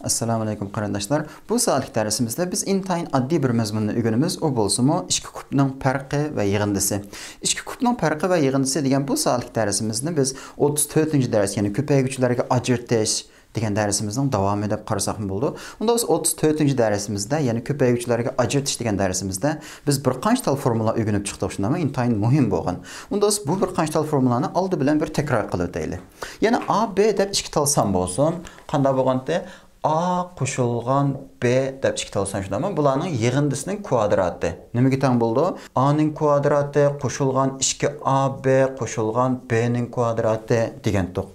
Assalamu alaykum qarindoshlar. Bu soatlik darsimizda biz intayin oddiy bir mazmunni o'rganamiz. U bo'lsa-mu ikki kubning farqi va yig'indisi. Ikki kubning farqi va yig'indisi degan bu soatlik darsimizni biz 34-dars, ya'ni ko'payguvchilarga ajratish degan darsimizning davomi deb qarasak bo'ldi. Unda biz 34-darsimizda, ya'ni ko'payguvchilarga ajratish degan darsimizda biz bir qancha formula o'rganib chiqdik. Shunday intayin muhim bo'lgan. Unda biz bu bir qancha formulani oldi bilan bir takror qilib o'taylik. Yana A, B deb ikki tal son bo'lsin. Qanday bo'lganda A qo'shilgan B deb ikki talsan shundami? Bularning yig'indisining kvadrati. Nimaga teng bo'ldi? A ning kvadrati qo'shilgan 2AB qo'shilgan B ning kvadrati degandik.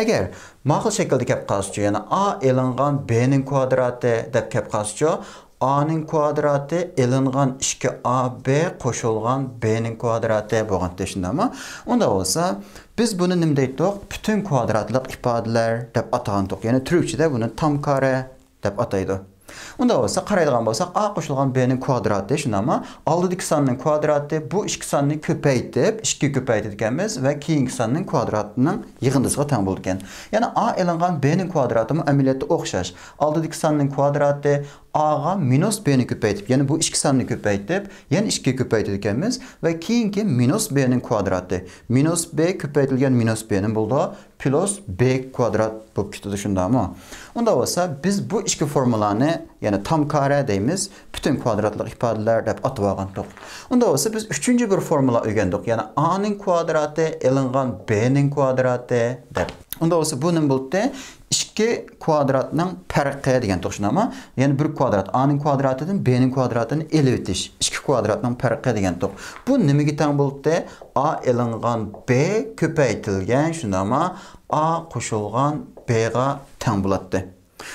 Agar ma'qul shaklda kelib qolsa, ya'ni A elingan B ning kvadrati deb kelib qolsa, A ning kvadrati elingan 2AB qo'shilgan B ning kvadrati bo'lgan shundami? Unda bo'lsa biz buni nima deydik? Bütün kvadratlik ifodalar deb atagandik. Ya'ni turkchada buni tam kare deb ataydi. Unda bo'lsa qaraydigan bo'lsak, A qo'shilgan B ning kvadrati shundami? Oldidagi sonning kvadrati bu ikki sonni ko'paytib, 2 ko'paytirganmiz va keyingi sonning kvadratining yig'indisiga teng bo'ldi ekan. Ya'ni A elingan B ning kvadrati amaliyotda o'xshash. Oldidagi sonning kvadrati A'ga minus B'ni ko'paytib, ya'ni bu ikki sonni ko'paytib, yana 2 ko'paytirganmiz va keyingi minus B'ning kvadrati. Minus B ko'paytirilgan minus B'ning bo'ldi, plus B kvadrat bo'lib ketadi shundami? Unda bo'lsa biz bu ikki formulani, ya'ni tam kare deymiz, bütün kvadratlik ifodalar deb atib olgandik. Unda bo'lsa biz uchinchi bir formula o'rgandik, ya'ni A ning kvadrati elingan B ning kvadrati deb. Unda bo'lsa bu nima bo'ldi? 2 kvadratning farqi degan to'xshinama, ya'ni 1 kvadrat A ning kvadratidan B ning kvadratini elib o'tish. 2 kvadratning farqi degan to'q. Bu nimaga teng bo'ldi? A elingan B ko'paytirilgan shundami? A qo'shilgan B ga teng bo'ladi.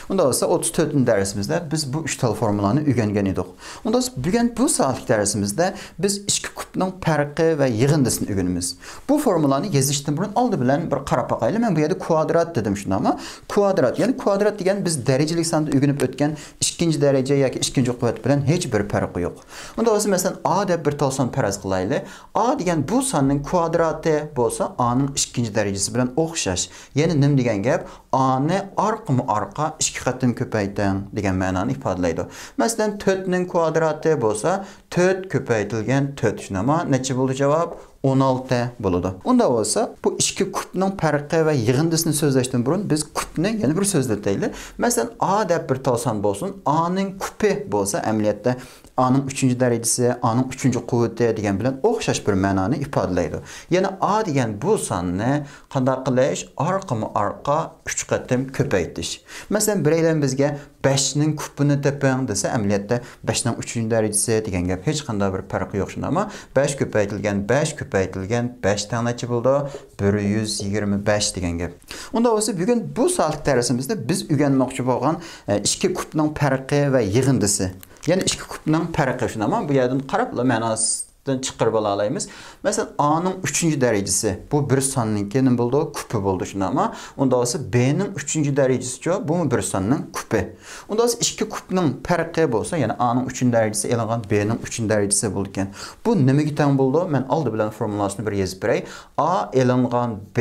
Unda bo'lsa 34-darsimizda biz bu 3 tal formulani o'rgangan edik. Unda bugun bu soatlik darsimizda biz ikki kubning farqi va yig'indisini o'rganamiz. Bu formulani yozishdan burun oldi bilan bir qarab boqaylik. Men bu yerda kvadrat dedim shundami? Kvadrat, ya'ni kvadrat degan biz darajalik sonda o'rganib o'tgan ikkinchi daraja yoki ikkinchi quvvat bilan hech bir farqi yo'q. Unda bo'lsa masalan A deb bir tal son faraz qilaylik. A degan bu sonning kvadrati bo'lsa A ning ikkinchi darajasi bilan o'xshash. Ya'ni nima degan gap? A ni orqa-mu-orqa 2 qatim ko'payting degan ma'noni ifodalaydi. Masalan 4 ning kvadrati bo'lsa 4 ko'paytirilgan 4 shunami? Necha bo'ldi javob? 16 bo'ladi. Unda bo'lsa bu ikki kubning farqi va yig'indisini so'zlashdan burun biz kubni yana bir so'zlataylik. Masalan A deb bir talson bo'lsin, A ning kubi bo'lsa amaliyotda A ning 3-darajasi, A ning 3-quvvati degan bilan o'xshash bir ma'noni ifodalaydi. Yana A degan bu sonni qanday qilish? Orqa-mu-orqa 3 qatim ko'paytirish. Masalan biraylar bizga 5 ning kubini toping desa, amaliyotda 5 ning 3-darajasi degan gap hech qanday bir farqi yo'q shundami? 5 ko'paytirilgan 5 ko'paytirilgan 5 tane necha bo'ldi? 125 degan gap. Unda bo'lsa bugun bu soatlik darsimizda biz o'rganmoqchi bo'lgan ikki kubning farqi va yig'indisi. Ya'ni ikki kubning farqi shundami? Bu yerdan qarab ma'nosidan chiqarib olaymiz. Masalan A ning 3-darajasi bu bir sonninki nima bo'ldi? Kubi bo'ldi shundami? Unda bo'lsa B ning 3-darajasi-chi, bu bir sonning kubi. Unda bo'lsa ikki kubning farqi bo'lsa, ya'ni A ning 3-darajasi elingan B ning 3-darajasi bo'ldi ekan. Bu nimaga teng bo'ldi? Men oldi bilan formulasini bir yozib beray. A elingan B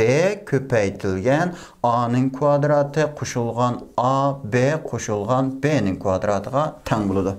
ko'paytirilgan A ning kvadrati qo'shilgan A B qo'shilgan B ning kvadratiga teng bo'ladi.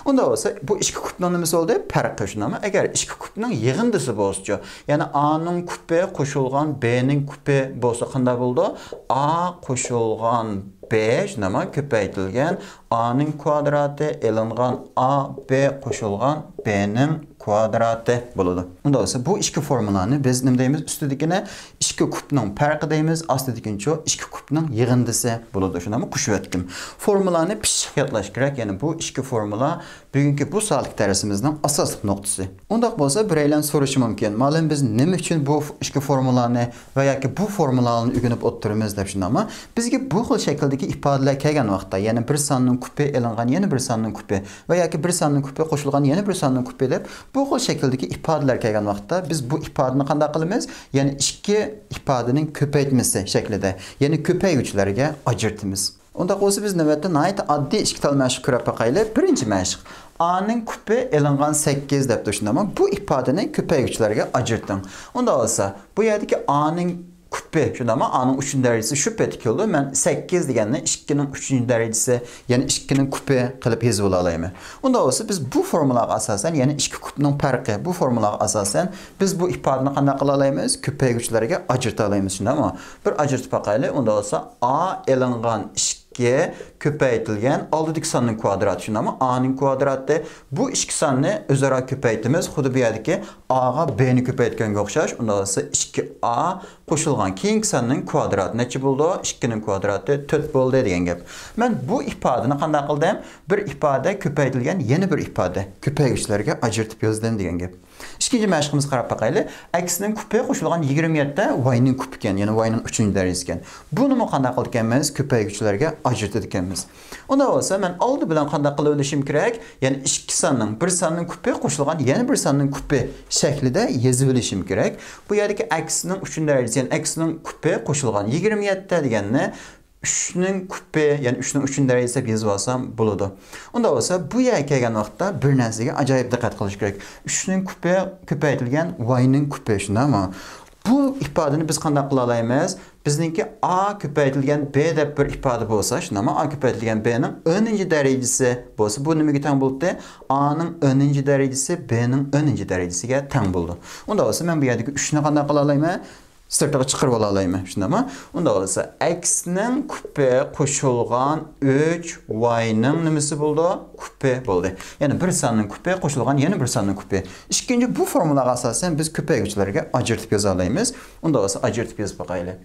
Unda bo'lsa bu ikki kubning nimasi bo'ldi? Farqi shundami? Agar ikki kubning yig'indisi bo'lsa, ya'ni A ning kubi qo'shilgan B ning kubi bo'lsa qanday bo'ldi? A qo'shilgan B shundami? Ko'paytirilgan A ning kvadrati elingan A B qo'shilgan B ning kvadrati bo'ladi. Unda bo'lsa bu ikki formulani biz nima deymiz? Ustidagini ikki kubning farqi deymiz, ostidagini ikki kubning yig'indisi bo'ladi. Shundami? Qo'shib o'tdim. Formulani pishib yodlash kerak. Ya'ni bu ikki formula bugungi bu soatlik darsimizning asosiy nuqtasi. Undaq bo'lsa biraylar so'rashi mumkin. Ma'lum biz nima uchun bu ikki formulani va yoki bu formulalarni o'rganib o'tiramiz deb shundami? Bizga bu xil shakldagi ifodalar kelgan vaqtda, ya'ni bir sonning kubi elingan yana bir sonning kubi va yoki bir sonning kubi qo'shilgan yana bir sonning kubi deb bu xil shakldagi ifodalar kelgan vaqtda biz bu ifodani qanday qilamiz? Ya'ni ikki ifodaning ko'paytmasi shaklida, ya'ni ko'payguvchilarga ajratamiz. Unda bo'lsa biz navbatda oddiy ikki tal mashq ko'rib boqaylik. Birinchi mashq A ning kubi elingan 8 deb tushunamman. Bu ifodani ko'payguvchilarga ajratdim. Unda bo'lsa bu yerdagi A ning kupi. Şundami A'nın 3. derecesi şu petik oldu. Men 8 deganni 2'ning 3. derecesi, ya'ni 2'ning kupi qilib yozib olaymi. Unda bo'lsa biz bu formulaga asosan, ya'ni 2 kupning farqi bu formulaga asosan biz bu ifodani qanday qila olamiz? Ko'payguvchilarga ajrata olamiz. Shundami? Bir ajratib boqaylik. Unda bo'lsa A elingan 2 ko'paytirilgan oldidagi sonning kvadrati. Shundami? A'ning kvadrati. Bu ikki sonni o'zaro ko'paytimiz. Xuddi bu yerdagi A'ga B'ni ko'paytganga o'xshash. Unda bo'lsa 2A qo'shilgan keyingi sonning kvadrati necha bo'ldi? 2 ning kvadrati 4 bo'ldi degan gap. Men bu ifodani qanday qildim? Bir ifoda ko'paytirilgan yana bir ifoda ko'payguvchilarga ajratib yozdim degan gap. İkinci məşqimiz qarab baxaylik. X-ning kupi qo'shilgan 27 da y-ning kupi ekan, ya'ni y-ning 3. derecesi ekan. Buni mu qanday qildik ekanmiz? Ko'payguvchilarga ajratdik ekanmiz. Unda bo'lsa, men oldi bilan qanday qilib o'ylashim kerak? Ya'ni ikki sonning bir sonning kupi qo'shilgan yana bir sonning kupi shaklida yozib olishim kerak. Bu yerdagi x-ning 3. derecesi, ya'ni x-ning kupi qo'shilgan 27 deganni 3'ning kupi, ya'ni 3'ning 3. derecesi deb yozib olsam bo'ladi. Unda bo'lsa, bu yerga kelgan vaqtda bir narsaga ajoyib diqqat qilish kerak. 3'ning kupi ko'paytirilgan y-ning kupi, shundami? Bu ifodani biz qanday qila olamiz? Bizningki A ko'paytirilgan B deb bir ifoda bo'lsa, shundami? A ko'paytirilgan B ning 10. derecesi bo'lsa, bu nimaga teng bo'ldi? A ning 10. derecesi B ning 10. derecesiga teng bo'ldi. Unda bo'lsa, men bu yerdagi 3 ni qanday qila olaman? Sirtga chiqarib olaymi, shundami? Unda bo'lsa x ning kupi qo'shilgan 3 y ning nimasi bo'ldi? Kupi bo'ldi. Ya'ni bir sonning kupi qo'shilgan yana bir sonning kupi. Ikkinchi bu formulaga asosan biz ko'payguvchilarga ajratib yoza olamiz. Unda bo'lsa ajratib yozib boqaylik.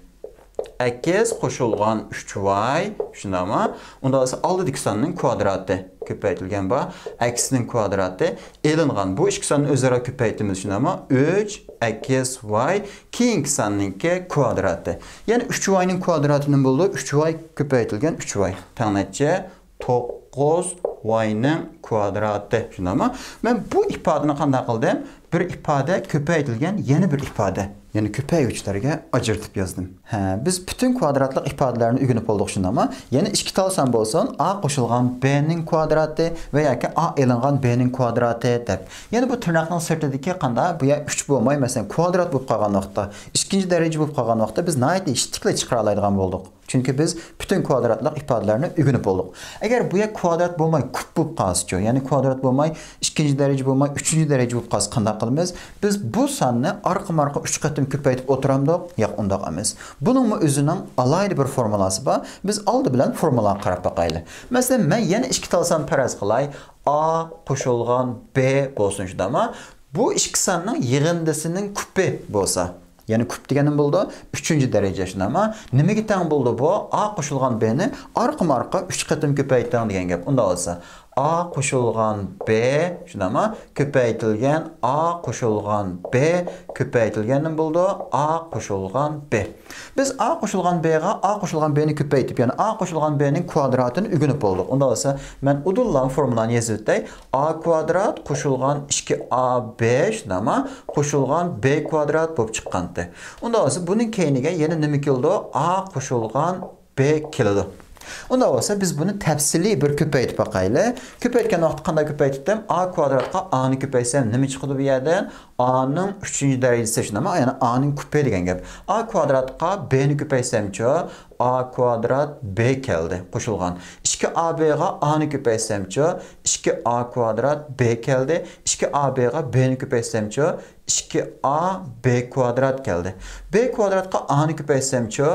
X qo'shilgan 3y, shundami? Unda bo'lsa oldidagi sonning kvadrati ko'paytirilgan bu x ning kvadrati elingan bu ikki sonni o'zaro ko'paytimiz, shundami? 3xy keyingi sonninki kvadrati. Ya'ni 3y ning kvadrati nima bo'ldi? 3y ko'paytirilgan 3y. Tangnecha 9y ning kvadrati, shundami? Men bu ifodani qanday qildim? Bir ifoda ko'paytirilgan yana bir ifoda. Yani ko'payguvchilarga ajratib yozdim. Biz bütün kvadratlik ifodalarni o'rganib oldik shundami? Yana ikki talsan bo'lsin, A qo'shilgan B ning kvadrati va yoki A elingan B ning kvadrati deb. Yani bu tirnoqning sirtidagi qanday bu ya 3 bo'lmay, masalan, kvadrat bo'lib qolgan vaqtda, ikkinchi daraja bo'lib qolgan vaqtda biz nihoyatda ishtiqli chiqara oladigan bo'ldik. Çünkü biz bütün kvadratlik ifodalarni o'rganib oldik. Agar bu ya kvadrat bo'lmay, kub bo'lib qolsa, ya'ni kvadrat bo'lmay, ikkinchi daraja bo'lmay, uchinchi daraja bo'lib qolsa qanday qilamiz? Biz bu sonni orqa-marqa 3 qatim ko'paytib o'tiramdik, yo'q, undaq emas. Buning o'zining alayda bir formulasi bor. Biz oldi bilan formulani qarab boqaylik. Masalan, men yana ikki talsan faraz qilay. A qo'shilgan B bo'lsin shundami? Bu ikki sonning yig'indisining kupi bo'lsa, yani kup deganim bo'ldi 3. daraja shundami? Nimaga teng bo'ldi bu? A qo'shilgan B ni orqa-marqa 3 qatim ko'paytirgan degan gap. Unda bo'lsa A qo'shilgan B, shundami? Ko'paytirilgan A qo'shilgan B ko'paytirilgan nima bo'ldi? A qo'shilgan B. Biz A qo'shilgan B ga A qo'shilgan B ni ko'paytib, ya'ni A qo'shilgan B ning kvadratini o'rganib oldik. Unda bo'lsa, men udullan formulani yozib o'tay. A kvadrat qo'shilgan 2AB, shundami? Qo'shilgan B kvadrat bo'lib chiqqandi. Unda bo'lsa, buning keyiniga yana nima keldi? A qo'shilgan B keldi. Unda bo'lsa biz buni tafsiliy bir ko'paytib boqaylik. Ko'paytgan vaqt qanday ko'paytirdim? A kvadratga A ni ko'paysam nima chiqadi bu yerdan? A ning 3. darajasi shundami? Ya'ni A ning kupi degan gap. A kvadratga B ni ko'paysamchi, A kvadrat B keldi qo'shilgan. 2AB ga A ni ko'paysamchi, 2A kvadrat B keldi. 2AB ga B ni ko'paysamchi, 2A B kvadrat keldi. B kvadratga A ni ko'paysamchi,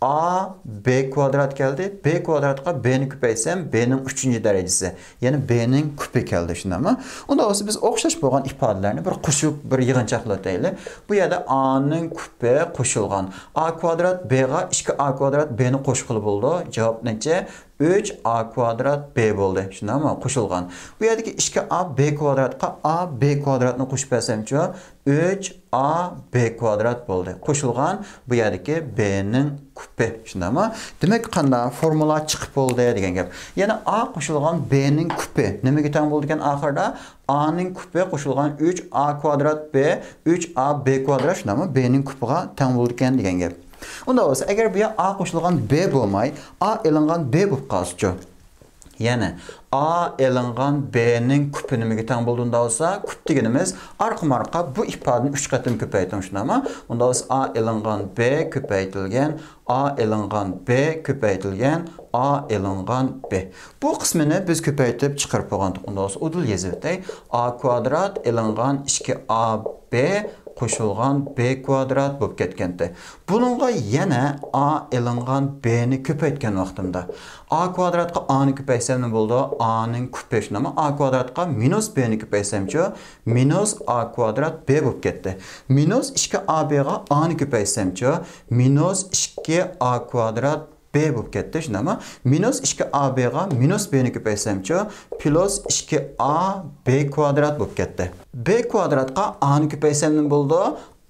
A B kvadrat geldi. B kvadratga B'ni ko'paysam B'ning 3. derecesi. Yani B'ning kupi keldi shundami? Unda bo'lsa biz o'xshash bo'lgan ifodalarni bir qo'shib, bir yig'inchoqlab o'taylik. Bu yerda A'ning kupi qo'shilgan. A kvadrat B ga 2A kvadrat B'ni qo'shqili bo'ldi. Javob necha? 3A kvadrat B bo'ldi. Shundami? Qo'shilgan. Bu yerdagi 2A B kvadratga A B kvadratni qo'shib bersamchi, 3A B kvadrat bo'ldi. Qo'shilgan bu yerdagi B'ning kupi. Shundami? Demak, qanday formula chiqib bo'ldi degan gap. Yana A qo'shilgan B'ning kupi. Nimaga teng bo'ldi ekan oxirida? A ning kupi qo'shilgan 3A kvadrat B, 3A B kvadrat shundami? B'ning kupiga teng bo'ldi ekan degan gap. Unda bo'lsa, agar bu A qo'shilgan B bo'lmay, A elingan B bo'lib qolsa, ya'ni A elingan B'nin küpü nimaga teng bo'lganda bo'lsa, küp deganimiz arqa-marqa bu ifodani 3 qatim ko'paytiramiz shundami? Unda bo'lsa A elingan B ko'paytirilgan, A elingan B ko'paytirilgan, A elingan B. Bu qismini biz ko'paytirib chiqarib qo'ygandik. Unda bo'lsa udul yozib o'tay. A kvadrat elingan 2AB qo'shilgan B kvadrat bo'lib ketganda. Buningga yana A elingan B ni ko'paytgan vaqtimda A kvadratga A ni ko'paysam nima bo'ldi? A ning kupi shunami? A kvadratga minus B ni ko'paysamchi minus A kvadrat B bo'lib ketdi. Minus 2AB ga A ni ko'paysamchi minus 2A kvadrat B bo'lib ketdi shunami? Minus 2AB ga minus B ni ko'paysamchi plus 2A B kvadrat bo'lib ketdi. B kvadratga A ni ko'paysam nima bo'ldi?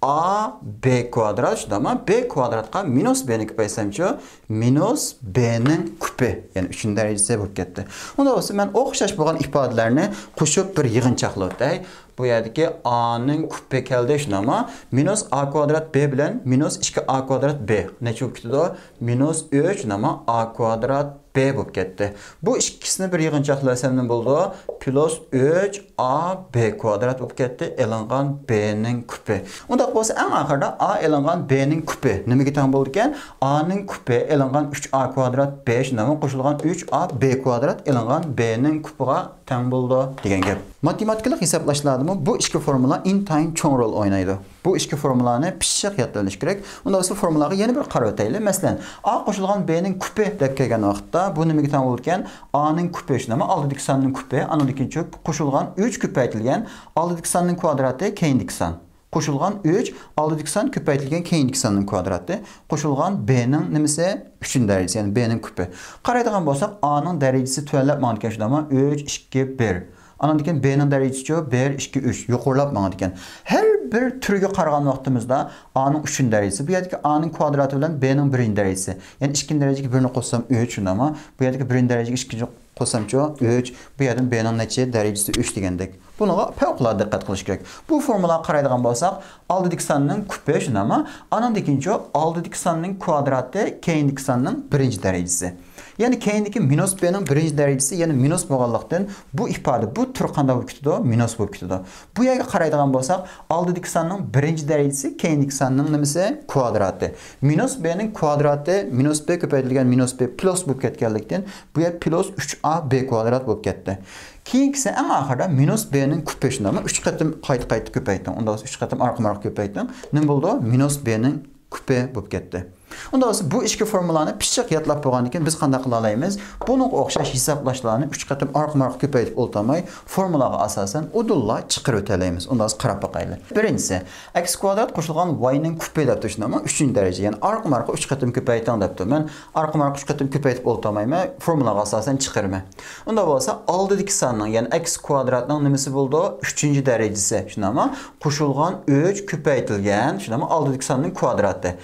A B kvadrat shunami? B kvadratga minus B ni ko'paysamchi minus B ning kupi, ya'ni 3 darajasi bo'lib ketdi. Unda bo'lsa men o'xshash bo'lgan ifodalarni qo'shib bir yig'inchoqlab o'tay. Bu yerdagi A ning kupi keldi shunami? Minus A kvadrat B bilan minus 2A kvadrat B necha bo'lib ketdi? Minus 3 nima? A kvadrat B bo'lib ketdi. Bu ikkisini bir yig'inchoqlasam nima bo'ldi? Plus 3A B kvadrat bo'lib ketdi. Elingan B ning kupi. Unda bo'lsa eng oxirida A elingan B ning kupi nimaga teng bo'ldi ekan? A ning kupi elingan 3A kvadrat B shunami? Qo'shilgan 3A B kvadrat elingan B ning kupiga teng bo'ldi degan gap. Matematikalik hisoblashlardimi bu ikki formula intayin cho'ng rol o'ynaydi. Bu ikki formulani pishiq yodlanish kerak. Unda o'sha formulaga yana bir qarab o'taylik. Masalan, A qo'shilgan B ning kupi deb kelgan vaqtda bu nimaga teng bo'lar ekan? A ning kupi shunami? Oldidagi sonning kupi, anadagi qo'shilgan 3 ko'paytirilgan oldidagi sonning kvadrati keyindagi son. Qo'shilgan 3 oldidagi son ko'paytirilgan keyindagi sonning kvadrati. Qo'shilgan B ning nimasi? 3 darajasi, ya'ni B ning kupi. Qaraydigan bo'lsak, A ning darajasi tuvanlab ma'noga shunami? 3 2 1. Anadaki B'nin derecesi 1, 2, 3 yuqurlab mağın ekan. Her bir türge qaragan vaqtimizda A'nın 3 derecesi, bu yerdeki A'nın kvadratı bilan B'nin 1 derecesi. Yani 2 dereceki 1'ni qo'shsam 3 ama bu yerdeki 1 dereceki 2 qo'shsamchi 3, bu yerdan B'nin necha derecesi 3 degandek. Buna fevqulodda diqqat qilish kerak. Bu formulaga qaraydigan bo'lsak, oldidagi sonning kupi shunami? Anandakinchi oldidagi sonning kvadrati keyindagi sonning 1 derecesi. Yani keyindeki minus B'nin 1 derecesi, yani minus bo'lganlikdan bu ifade, bu tur qanday bo'lib ketadi? Minus bo'lib ketadi. Bu yerga qaraydigan bo'lsak, oldidagi sonning 1 derecesi, keyindeki sonning nimasi? Kvadrati. Minus B'nin kvadrati, minus B ko'paytirilgan minus B plus bo'lib ketganlikdan bu yer plus 3A B kvadrat bo'lib ketdi. Keyingisi en oxirida minus B'nin kupi shunami? 3 qatim qayta ko'paytirdim. Unda 3 qatim arqa-marqa ko'paytirdim. Nima bo'ldi? Minus B'nin kupi bo'lib ketdi. Unda bu ikki formulani pishiq yodlab qo'ygandan keyin biz qanday qila olamiz? Buni o'xshash hisoblashlarni 3 qatim arqa-marqa ko'paytirib o'ltamay, formulaga asosan udulla chiqarib o'talaymiz. Unda qarab boqaylik. Birinchisi, x kvadrat qo'shilgan y ning kupi deb tushunami? 3-daraja, ya'ni arqa-marqa 3 qatim ko'paytirdim debdi. Men arqa-marqa 3 qatim ko'paytirib o'ltamayman, formulaga asosan chiqarman. Unda bo'lsa, oldidagi sonning, ya'ni x kvadratning nimasi bo'ldi? 3-darajasi, shunami? Qo'shilgan 3 ko'paytirilgan, shunami? Oldidagi sonning kvadrati.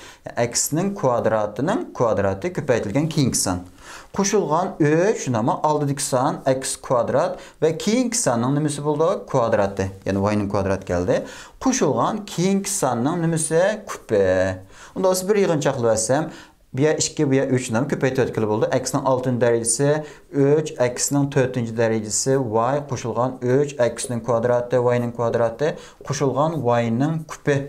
X ning kvadratının kvadratı ko'paytirilgan keyingi son. Qo'shilgan 3 shunami? Oldidagi son x kvadrat va keyingi sonning nimasi bo'ldi? Kvadrati. Ya'ni y ning kvadrati keldi. Qo'shilgan keyingi sonning nimasi? Kupi. Unda o'zi bir yig'inchoqlab olsam, bu yer 2, bu yer 3 nam ko'paytirayotgan bo'ldi. X ning 6 darajasi 3, X ning 4 darajasi y qo'shilgan 3, X ning kvadrati, y ning kvadrati qo'shilgan y ning kupi.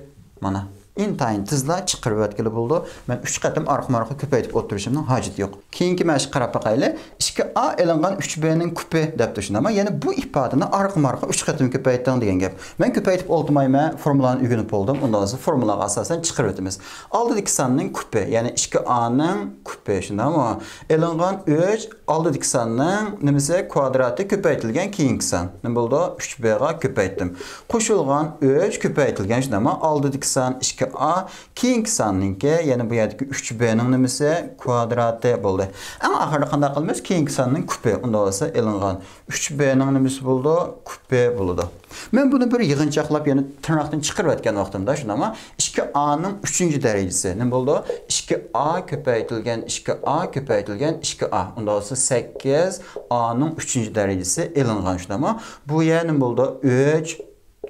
Mana intayin tizla chiqarib o'tgili bo'ldi. Men 3 qatim arqa-marqa ko'paytirib o'tirishimning hojati yo'q. Keyingi mashq qarab boqaylik. 2A elingan 3B ning kupi deb tushunaman. Ya'ni bu ifodani arqa-marqa 3 qatim ko'paytirdim degan gap. Men ko'paytirib o'ltimayman, formulani o'rganib oldim. Undan so'ng formulaga asosan chiqarib o'tamiz. Oldidagi sonning kupi, ya'ni 2A ning kupi shundami? Elingan 3 oldidagi sonning nimasi? Kvadrati ko'paytirilgan keyingi son. Nima bo'ldi? 3B ga ko'paytdim. Qo'shilgan 3 ko'paytirilgan shundami? Oldidagi son 2A keyingi sonninki, ya'ni bu yerdagi 3B ning nimasi? Kvadrati bo'ldi. Eng oxirida qanday qilamiz? Keyingi sonning kupi. Unda bo'lsa elingan 3B ning nimasi bo'ldi? Kupi bo'ladi. Men buni bir yig'inchoqlab, ya'ni tirnoqdan chiqarib o'tgan vaqtimda shunami? 2A ning 3-darajasi nima bo'ldi? 2A ko'paytirilgan 2A ko'paytirilgan 2A. Unda bo'lsa 8A ning 3-darajasi elingan shunami? Bu yer nima bo'ldi? 3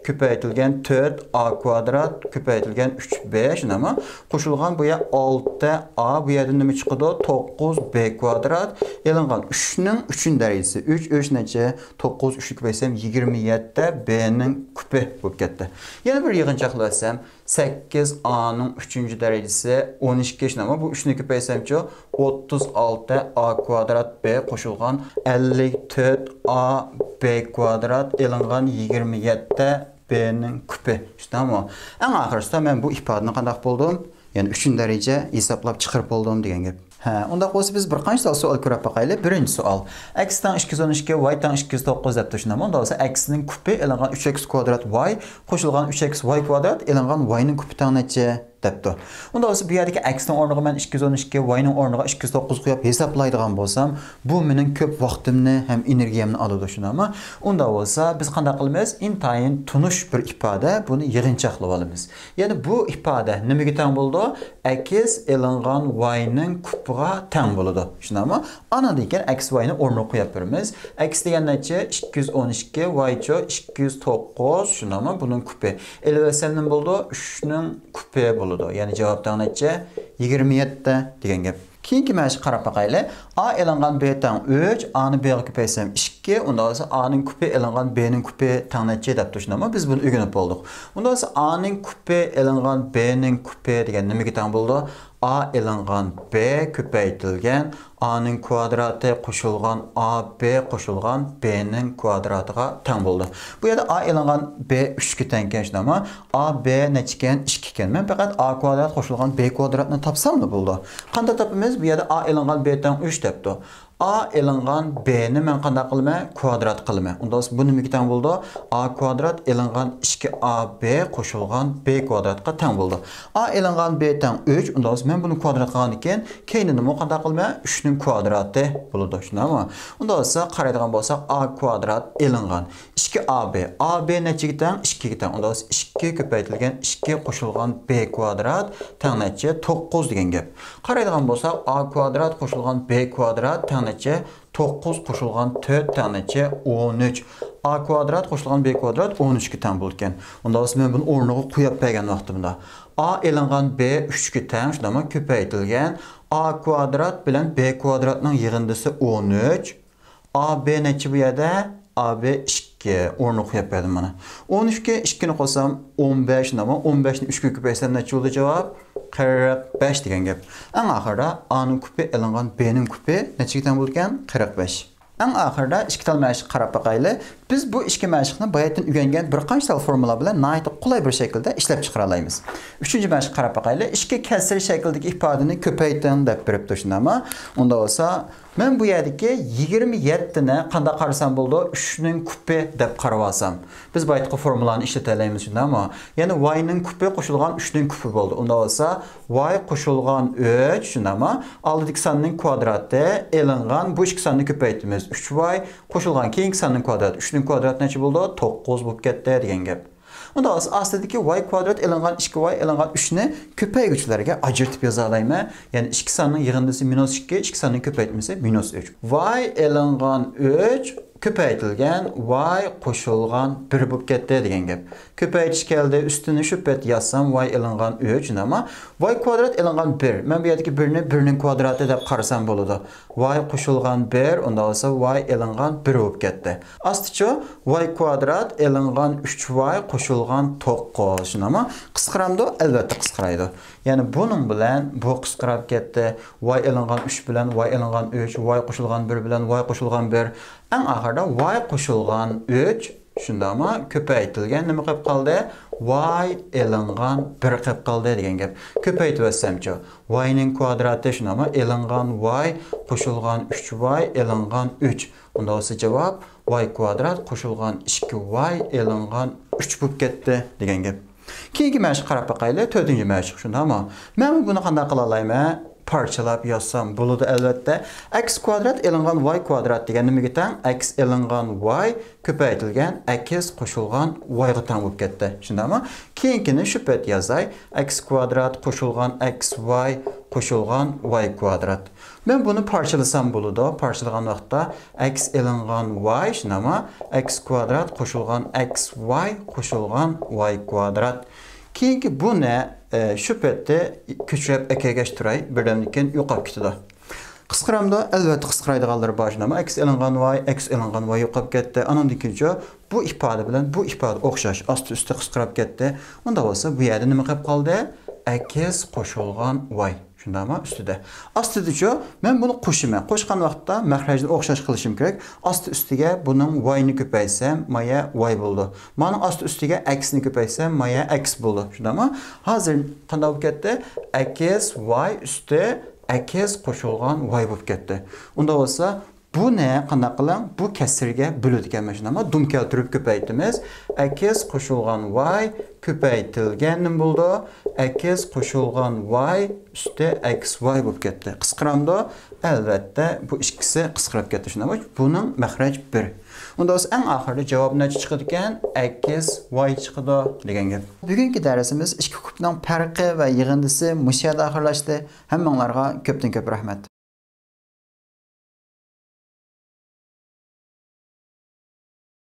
köpeytilgan 4 a kvadrat köpeytilgan 3b şunama qo'shilgan bu ya 6 a bu yerdan nima chiqadi 9 b kvadrat elingan 3 ning 3 darajasi 3 necha 9 3 ko'paysam 27 b ning kupi bo'lib ketdi. Yana bir yig'inchoqlasam 8 a ning 3 darajasi 12 şunama bu 3 ni ko'paysamchi 36 a kvadrat b qo'shilgan 54 a b kvadrat elingan 27 b'ning kupi. Tamam. Eng oxirida men bu ifodani qanday bo'ldim? Ya'ni 3 daraja hisoblab chiqarib oldim degan gap. Unda qo'ysa biz bir qancha savol ko'rib boqaylik. Birinchi savol. X tan 212 y tan 209 deb tushunamiz. Unda bo'lsa x ning kupi elingan 3x kvadrat y qo'shilgan 3x y kvadrat elingan y ning kupi tan necha debdi. Unda bo'lsa bu yerdagi x ning o'rniga men 212 y ning o'rniga 209 qo'yib hisoblaydigan bo'lsam, bu mening ko'p vaqtimni ham energiyamni oladi shunami. Unda bo'lsa biz qanday qilamiz? Intayin tunish bir ifoda buni yig'inchoqlab olamiz. Ya'ni bu ifoda nimaga teng bo'ldi? X elingan y ning kupiga teng bo'ladi. Shunami? Ana degan x y ni o'rniga qo'yib beramiz. X degan necha? 212 y cho 209 shunami? Buning kupi. Elbette nima bo'ldi? 3 ning kupi bo'ladi. Yani cevaptan necha 27 degan gap. Keyingi mashq qarab boqaylik. A elingan b tan 3, a ni b ga ko'paysam 2, unda bo'lsa a ning kupi elingan b ning kupi tan necha deb tushunamiz. Biz buni o'rganib bo'ldik. Unda bo'lsa a ning kupi elingan b ning kupi degan nimaga teng bo'ldi? A elingan b ko'paytirilgan a ning kvadrati qo'shilgan a b qo'shilgan b ning kvadratiga teng bo'ldi. Bu yerda a elingan b 3 ga teng ekan, a b necha ekan? 2 ekan. Men faqat a kvadrat qo'shilgan b kvadratni topsam-da bo'ldi. Qanday topamiz? Bu yerda a elingan b teng 3 debdi. A elingan b ni men qanday qilman? Kvadrat qilman. Unda bu nimaga teng bo'ldi? A kvadrat elingan 2ab qo'shilgan b kvadratga teng bo'ldi. A elingan b teng 3. Unda men buni kvadrat qilgan ekan, keyin nima qanday qilman? 3 ning kvadrati bo'ladi, shunami? Unda esa qaraydigan bo'lsak, a kvadrat elingan 2ab. ab nechaga teng? 2 ga teng. Unda 2 ko'paytirilgan 2 qo'shilgan b kvadrat teng necha? 9 degan gap. Qaraydigan bo'lsak, a kvadrat qo'shilgan b kvadrat teng necha? 9 qo'shilgan 4 teng necha? 13. A kvadrat qo'shilgan b kvadrat 13 ga teng bo'lgan. Unda men buni o'rniga qo'yib bergan vaqtimda a elingan b 3 ga teng, shunday ko'paytirilgan a kvadrat bilan b kvadratning yig'indisi 13. A b necha bu yerda? A b 2 o'rniga qo'yib berdim mana. 13 ga 2 ni qo'sam 15, shunday 15 ni 3 ga ko'paysam necha bo'ldi javob? 45 degan gap. Eng oxirida a ning kupi elingan b ning kupi nechaga teng bo'lgan? 45. Eng oxirida ikki tal mashq qarab boqaylik. Biz bu ikki mashqni bayatdan o'rgangan bir qancha tal formula bilan nihoyat qulay bir shaklda ishlab chiqara olamiz. Uchinchi mashq qarab boqaylik. Ikki kasr shakldagi ifodani ko'paytin deb beribdi shundami? Unda bo'lsa, men bu yerdagi 27 ni qanday qarasam bo'ldi? 3 ning kupi deb qarab olsam. Biz bayatqi formulani ishlatalaymiz shundami? Ya'ni y ning kupi qo'shilgan 3 ning kupi bo'ldi. Unda bo'lsa, y qo'shilgan 3 shundami? Oldidagi sonning kvadrati elingan bu ikki sonni ko'paytimiz. 3y qo'shilgan keyingi sonning kvadrati 3 ning kvadrati necha bo'ldi? 9 bo'lib ketdi degan gap. Unda aslidagi y kvadrat elingan 2y elingan 3 ni ko'paygichlarga ajratib yoza olayman. Ya'ni 2 sonning yig'indisi -2, 2 sonning ko'paytmasi -3. Y elingan 3 ko'paytirilgan y qo'shilgan 1 bo'lib ketdi degan gap. Ko'paytish keldi, ustini shu pet yazsam y elingan 3 nima? Y kvadrat elingan 1. Men bu yerdagi 1 ni 1 ning kvadrati deb qarasam bo'ladi. Y qo'shilgan 1, unda bo'lsa y elingan 1 bo'lib ketdi. Asticha y kvadrat elingan 3y qo'shilgan 9 nima? Qisqaramdi? Albatta qisqaraydi. Ya'ni buning bilan bu qisqarib ketdi. Y elingan 3 bilan y elingan 3, y qo'shilgan 1 bilan y qo'shilgan 1. Eng oxirida y qo'shilgan 3 shundami ko'paytirilgan nima qilib qoldi? Y elingan 1 qilib qoldi degan gap. Ko'paytib o'tsamchi, y ning kvadrati shundami? Elingan y qo'shilgan 3y elingan 3. Unda o'sa javob y kvadrat qo'shilgan 2y elingan 3 bo'lib ketdi degan gap. Keyingi mashq qarab boqaylik, 4-chi mashq shundami? Men buni qanday qila olayman? parçalab yazsam bo'ladi albatta. X kvadrat elingan y kvadrat degan nimaga teng? X elingan y ko'paytirilgan x qo'shilgan y ga teng bo'lib ketdi. Shundaymi? Keyingini shu payt yozay. X kvadrat qo'shilgan xy qo'shilgan y kvadrat. Men buni parçalasam bo'ladi. Parçalagan vaqtda x elingan y shundaymi? X kvadrat qo'shilgan xy qo'shilgan y kvadrat. Keyingi bu ne? Shu paytda ko'chirib akagashtiray, birdan keyin yo'qolib ketadi. Qisqaramda albatta qisqaraydiganlar bor. X elingan y, x elingan y yo'qolib ketdi. Andan keyin bu ifade bilan bu ifade o'xshash, osti-usti qisqarib ketdi. Unda bo'lsa bu yerda nima qilib qoldi? X qo'shilgan y. Shundaymi? Ustida. Ostida men buni qo'shiman. Qo'shgan vaqtda mahrajni o'xshash qilishim kerak. Osti ustiga buning y ni ko'paysam, maya y bo'ldi. Mana osti ustiga x ni ko'paysam, maya x bo'ldi. Shundaymi? Hozir qanday bo'lib ketdi? X y usti x qo'shilgan y bo'lib ketdi. Unda bo'lsa bu ne? Qanday qiling? Bu kasrga bo'ladigan mashina. Dum keltirib ko'paytimiz. X qo'shilgan y ko'paytirilgan nim bo'ldi. X qo'shilgan y usti xy bo'lib ketdi. Qisqaramda albatta bu ikkisi qisqarib ketdi. Shunday buning mahraj 1. Unda o'z eng oxirida javob necha chiqadi ekan? X y chiqadi degan gap. Bugungi darsimiz ikki kubning farqi va yig'indisi mush yerda oxirlashdi. Hammanglarga ko'pdan ko'p rahmat.